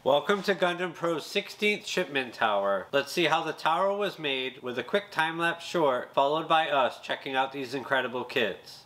Welcome to Gundam Pro's 16th Shipment Tower. Let's see how the tower was made with a quick time-lapse short, followed by us checking out these incredible kits.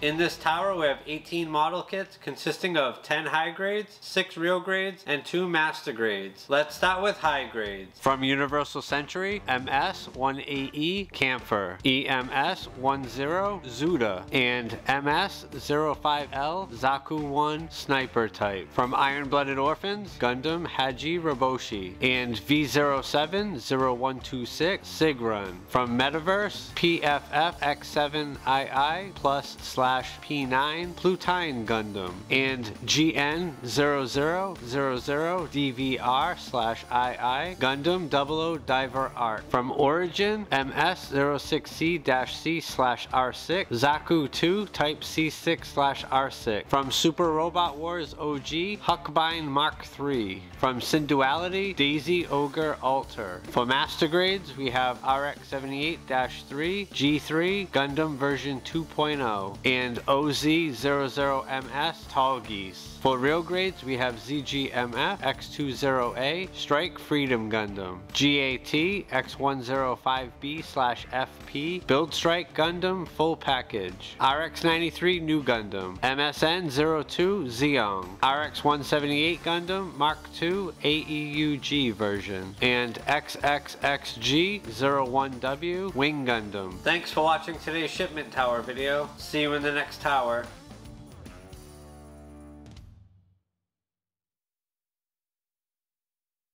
In this tower we have 18 model kits consisting of 10 high grades, 6 real grades, and 2 master grades. Let's start with high grades. From Universal Century, MS-1AE Camphor, EMS-10 Zuda, and MS-05L Zaku-1 Sniper Type. From Iron-Blooded Orphans, Gundam Haji Roboshi, and V07-0126 Sigrun. From Metaverse, PFF-X7II+/P9 Plutine Gundam, and GN0000DVR/II Gundam 00 Diver Art. From Origin, MS-06C-C/R6 Zaku 2 Type C6/R6. From Super Robot Wars OG, Huckbind Mark III. From Synduality, Daisy Ogre Alter. For master grades, we have RX78-3 G3 Gundam version 2.0 and OZ00MS Tall Geese. For real grades, we have ZGMF X20A Strike Freedom Gundam, GAT X105B/FP Build Strike Gundam Full Package, RX93 New Gundam, MSN02 Zeong, RX178 Gundam Mark II AEUG version, and XXXG01W Wing Gundam. Thanks for watching today's Shipment Tower video. See you in the next tower.